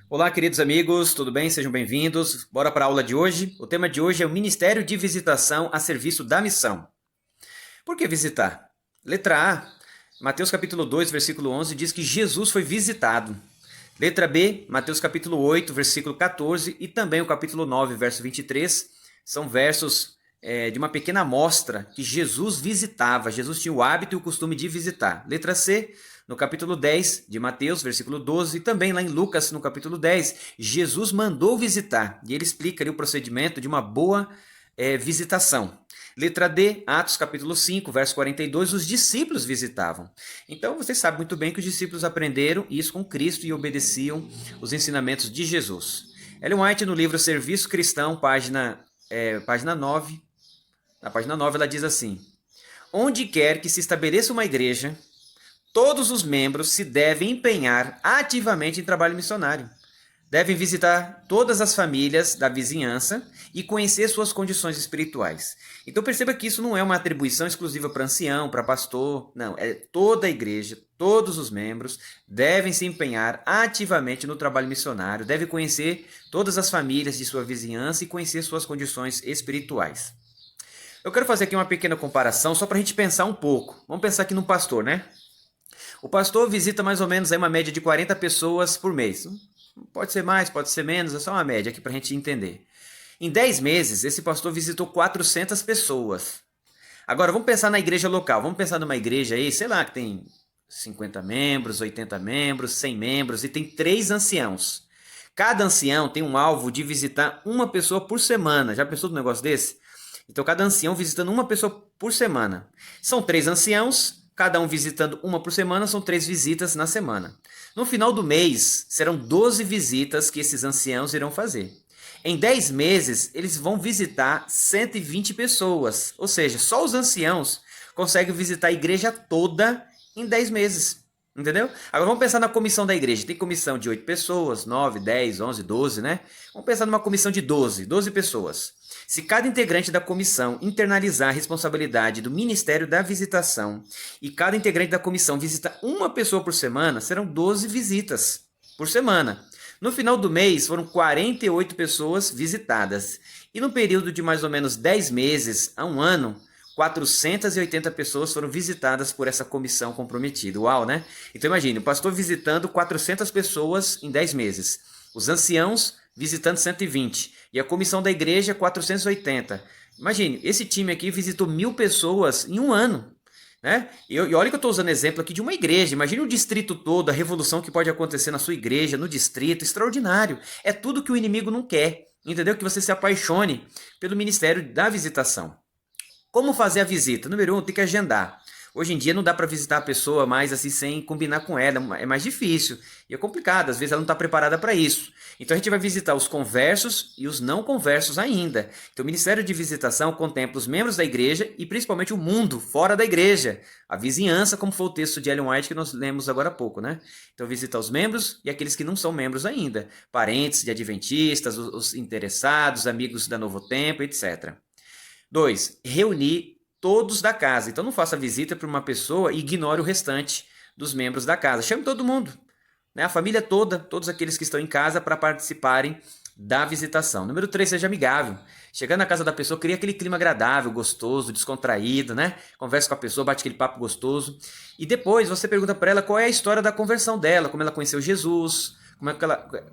Olá, queridos amigos, tudo bem? Sejam bem-vindos. Bora para a aula de hoje. O tema de hoje é o Ministério de Visitação a serviço da missão. Por que visitar? Letra A, Mateus capítulo 2, versículo 11 diz que Jesus foi visitado. Letra B, Mateus capítulo 8, versículo 14 e também o capítulo 9, verso 23, são versos de uma pequena amostra que Jesus visitava. Jesus tinha o hábito e o costume de visitar. Letra C, no capítulo 10 de Mateus, versículo 12, e também lá em Lucas, no capítulo 10, Jesus mandou visitar. E ele explica ali o procedimento de uma boa visitação. Letra D, Atos capítulo 5, verso 42, os discípulos visitavam. Então vocês sabem muito bem que os discípulos aprenderam isso com Cristo e obedeciam os ensinamentos de Jesus. Ellen White, no livro Serviço Cristão, página 9, na página 9 ela diz assim: onde quer que se estabeleça uma igreja, todos os membros se devem empenhar ativamente em trabalho missionário. Devem visitar todas as famílias da vizinhança e conhecer suas condições espirituais. Então perceba que isso não é uma atribuição exclusiva para ancião, para pastor, não, é toda a igreja, todos os membros devem se empenhar ativamente no trabalho missionário, devem conhecer todas as famílias de sua vizinhança e conhecer suas condições espirituais. Eu quero fazer aqui uma pequena comparação só para a gente pensar um pouco. Vamos pensar aqui no pastor, né? O pastor visita mais ou menos aí uma média de 40 pessoas por mês. Pode ser mais, pode ser menos, é só uma média aqui para a gente entender. Em 10 meses, esse pastor visitou 400 pessoas. Agora, vamos pensar na igreja local. Vamos pensar numa igreja aí, sei lá, que tem 50 membros, 80 membros, 100 membros e tem 3 anciãos. Cada ancião tem um alvo de visitar uma pessoa por semana. Já pensou num negócio desse? Então, cada ancião visitando uma pessoa por semana. São 3 anciãos, cada um visitando uma por semana, são 3 visitas na semana. No final do mês, serão 12 visitas que esses anciãos irão fazer. Em 10 meses, eles vão visitar 120 pessoas. Ou seja, só os anciãos conseguem visitar a igreja toda em 10 meses. Entendeu? Agora vamos pensar na comissão da igreja. Tem comissão de 8 pessoas, 9, 10, 11, 12, né? Vamos pensar numa comissão de 12 pessoas. Se cada integrante da comissão internalizar a responsabilidade do Ministério da Visitação e cada integrante da comissão visita uma pessoa por semana, serão 12 visitas por semana. No final do mês, foram 48 pessoas visitadas. E no período de mais ou menos 10 meses a um ano, 480 pessoas foram visitadas por essa comissão comprometida. Uau, né? Então imagine, o pastor visitando 400 pessoas em 10 meses. Os anciãos visitando 120. E a comissão da igreja 480. Imagine, esse time aqui visitou 1.000 pessoas em um ano. Né? E olha que eu estou usando exemplo aqui de uma igreja. Imagine o distrito todo, a revolução que pode acontecer na sua igreja, no distrito. Extraordinário. É tudo que o inimigo não quer. Entendeu? Que você se apaixone pelo ministério da visitação. Como fazer a visita? Número 1, tem que agendar. Hoje em dia não dá para visitar a pessoa mais assim sem combinar com ela, é mais difícil e é complicado, às vezes ela não está preparada para isso. Então a gente vai visitar os conversos e os não conversos ainda. Então o Ministério de Visitação contempla os membros da igreja e principalmente o mundo fora da igreja, a vizinhança, como foi o texto de Ellen White que nós lemos agora há pouco, né? Então visita os membros e aqueles que não são membros ainda, parentes de adventistas, os interessados, amigos da Novo Tempo, etc. 2. Reunir todos da casa. Então não faça visita para uma pessoa e ignore o restante dos membros da casa. Chame todo mundo, né? A família toda, todos aqueles que estão em casa para participarem da visitação. Número 3, seja amigável. Chegando na casa da pessoa, cria aquele clima agradável, gostoso, descontraído, né? Conversa com a pessoa, bate aquele papo gostoso. E depois você pergunta para ela qual é a história da conversão dela, como ela conheceu Jesus,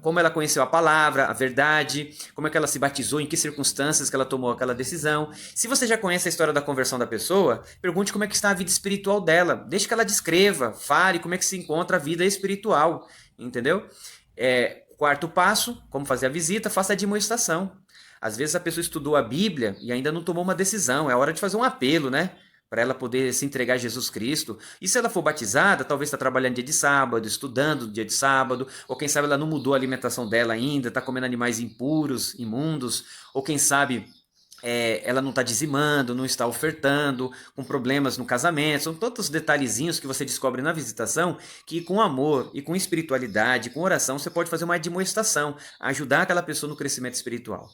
como ela conheceu a palavra, a verdade, como é que ela se batizou, em que circunstâncias que ela tomou aquela decisão. Se você já conhece a história da conversão da pessoa, pergunte como é que está a vida espiritual dela. Deixe que ela descreva, fale como é que se encontra a vida espiritual, entendeu? Quarto passo, como fazer a visita, faça a demonstração. Às vezes a pessoa estudou a Bíblia e ainda não tomou uma decisão, é hora de fazer um apelo, né? Para ela poder se entregar a Jesus Cristo. E se ela for batizada, talvez está trabalhando dia de sábado, estudando dia de sábado, ou quem sabe ela não mudou a alimentação dela ainda, está comendo animais impuros, imundos, ou quem sabe ela não está dizimando, não está ofertando, com problemas no casamento. São tantos detalhezinhos que você descobre na visitação que com amor e com espiritualidade, com oração, você pode fazer uma admoestação, ajudar aquela pessoa no crescimento espiritual.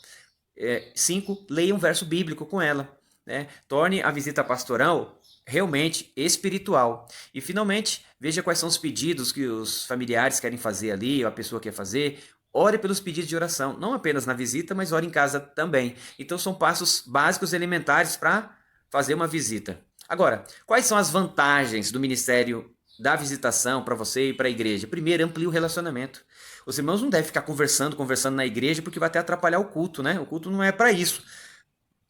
5. Leia um verso bíblico com ela. Né? Torne a visita pastoral realmente espiritual. E finalmente, veja quais são os pedidos que os familiares querem fazer ali, ou a pessoa quer fazer, Ore pelos pedidos de oração, não apenas na visita, mas ore em casa também. Então são passos básicos e elementares para fazer uma visita. Agora, quais são as vantagens do ministério da visitação para você e para a igreja? Primeiro, amplia o relacionamento. Os irmãos não devem ficar conversando na igreja, porque vai até atrapalhar o culto, né? O culto não é para isso.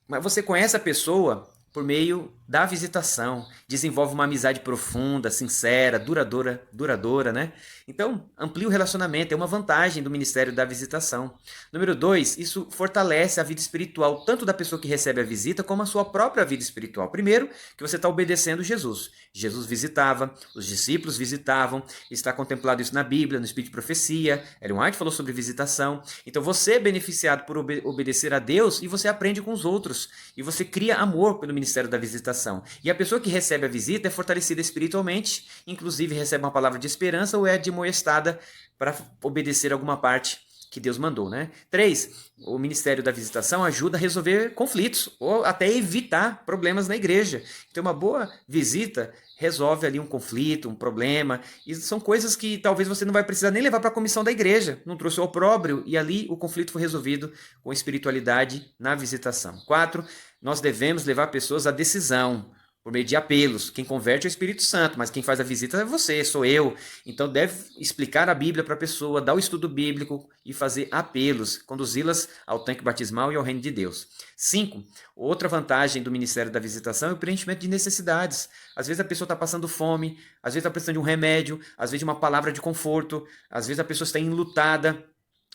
Mas você conhece a pessoa por meio da visitação, desenvolve uma amizade profunda, sincera, duradoura, né? Então, amplia o relacionamento, é uma vantagem do ministério da visitação. Número 2, isso fortalece a vida espiritual, tanto da pessoa que recebe a visita, como a sua própria vida espiritual. Primeiro, que você está obedecendo Jesus. Jesus visitava, os discípulos visitavam, está contemplado isso na Bíblia, no Espírito de Profecia, Ellen White falou sobre visitação. Então, você é beneficiado por obedecer a Deus e você aprende com os outros. E você cria amor pelo ministério da visitação. E a pessoa que recebe a visita é fortalecida espiritualmente, inclusive recebe uma palavra de esperança ou é admoestada para obedecer alguma parte que Deus mandou, né? 3, o ministério da visitação ajuda a resolver conflitos ou até evitar problemas na igreja. Então, uma boa visita resolve ali um conflito, um problema, e são coisas que talvez você não vai precisar nem levar para a comissão da igreja, não trouxe o opróbrio, e ali o conflito foi resolvido com espiritualidade na visitação. 4, nós devemos levar pessoas à decisão, por meio de apelos. Quem converte é o Espírito Santo, mas quem faz a visita é você, sou eu. Então deve explicar a Bíblia para a pessoa, dar o estudo bíblico e fazer apelos, conduzi-las ao tanque batismal e ao reino de Deus. 5, outra vantagem do ministério da visitação é o preenchimento de necessidades. Às vezes a pessoa está passando fome, às vezes está precisando de um remédio, às vezes de uma palavra de conforto, às vezes a pessoa está enlutada,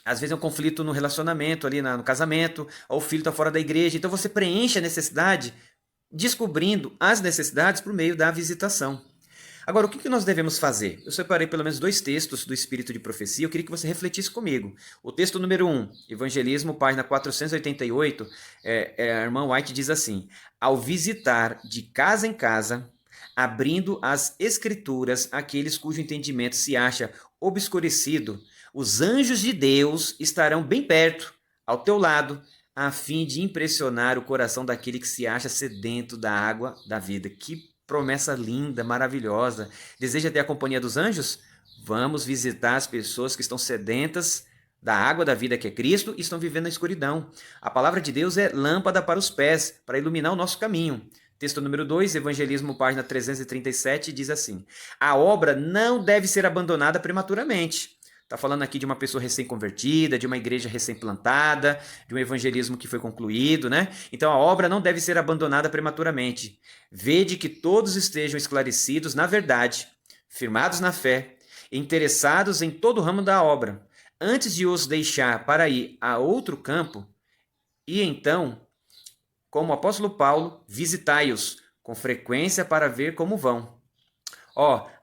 às vezes é um conflito no relacionamento, ali no casamento, ou o filho está fora da igreja. Então você preenche a necessidade descobrindo as necessidades por meio da visitação. Agora, o que nós devemos fazer? Eu separei pelo menos 2 textos do Espírito de Profecia, eu queria que você refletisse comigo. O texto número 1, Evangelismo, página 488, a irmã White diz assim: ao visitar de casa em casa, abrindo as Escrituras àqueles cujo entendimento se acha obscurecido, os anjos de Deus estarão bem perto, ao teu lado, a fim de impressionar o coração daquele que se acha sedento da água da vida. Que promessa linda, maravilhosa. Deseja ter a companhia dos anjos? Vamos visitar as pessoas que estão sedentas da água da vida que é Cristo e estão vivendo na escuridão. A palavra de Deus é lâmpada para os pés, para iluminar o nosso caminho. Texto número 2, Evangelismo, página 337, diz assim: a obra não deve ser abandonada prematuramente. Está falando aqui de uma pessoa recém-convertida, de uma igreja recém-plantada, de um evangelismo que foi concluído, né? Então a obra não deve ser abandonada prematuramente. Vede que todos estejam esclarecidos na verdade, firmados na fé, interessados em todo o ramo da obra, antes de os deixar para ir a outro campo, e então, como o apóstolo Paulo, visitai-os com frequência para ver como vão.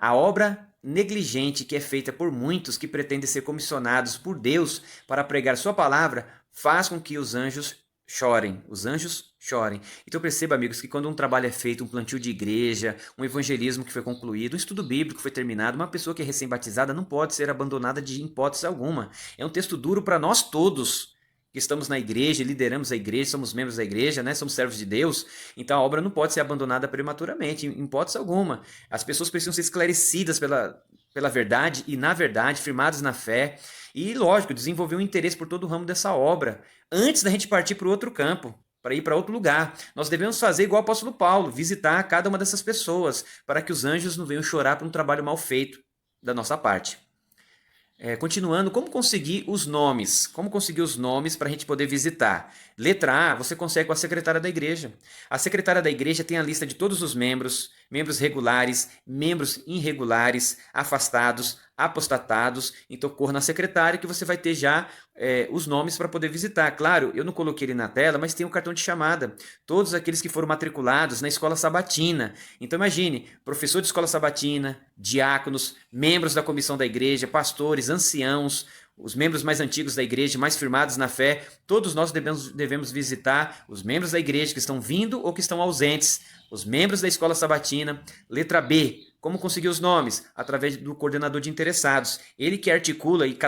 A obra negligente que é feita por muitos que pretendem ser comissionados por Deus para pregar sua palavra, faz com que os anjos chorem. Os anjos chorem. Então perceba, amigos, que quando um trabalho é feito, um plantio de igreja, um evangelismo que foi concluído, um estudo bíblico que foi terminado, uma pessoa que é recém-batizada não pode ser abandonada de hipótese alguma. É um texto duro para nós todos que estamos na igreja, lideramos a igreja, somos membros da igreja, né? Somos servos de Deus, então a obra não pode ser abandonada prematuramente, em hipótese alguma. As pessoas precisam ser esclarecidas pela verdade e na verdade, firmadas na fé, e lógico, desenvolver um interesse por todo o ramo dessa obra, antes da gente partir para outro campo, para ir para outro lugar. Nós devemos fazer igual o apóstolo Paulo, visitar cada uma dessas pessoas, para que os anjos não venham chorar por um trabalho mal feito da nossa parte. Continuando, como conseguir os nomes? Como conseguir os nomes para a gente poder visitar? Letra A, você consegue com a secretária da igreja. A secretária da igreja tem a lista de todos os membros, membros regulares, membros irregulares, afastados, apostatados. Então, corra na secretária que você vai ter já os nomes para poder visitar. Claro, eu não coloquei ele na tela, mas tem um cartão de chamada. Todos aqueles que foram matriculados na escola sabatina. Então, imagine, professor de escola sabatina, diáconos, membros da comissão da igreja, pastores, anciãos, os membros mais antigos da igreja, mais firmados na fé, todos nós devemos visitar os membros da igreja que estão vindo ou que estão ausentes, os membros da escola sabatina. Letra B, como conseguir os nomes? Através do coordenador de interessados. Ele que articula e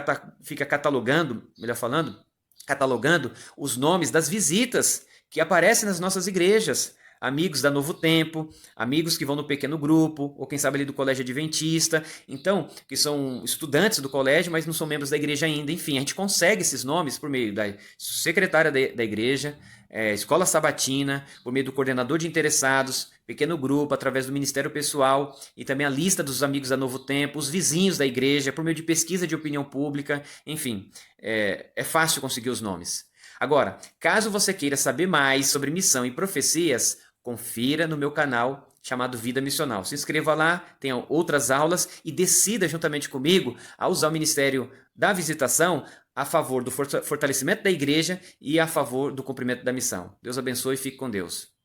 fica catalogando, melhor falando, catalogando os nomes das visitas que aparecem nas nossas igrejas. amigos da Novo Tempo, amigos que vão no pequeno grupo, ou quem sabe ali do colégio adventista, então, que são estudantes do colégio, mas não são membros da igreja ainda. Enfim, a gente consegue esses nomes por meio da secretária da igreja, escola sabatina, por meio do coordenador de interessados, pequeno grupo, através do ministério pessoal e também a lista dos amigos da Novo Tempo, os vizinhos da igreja, por meio de pesquisa de opinião pública, enfim, é fácil conseguir os nomes. Agora, caso você queira saber mais sobre missão e profecias, confira no meu canal chamado Vida Missional. Se inscreva lá, tenha outras aulas e decida juntamente comigo a usar o Ministério da Visitação a favor do fortalecimento da igreja e a favor do cumprimento da missão. Deus abençoe e fique com Deus.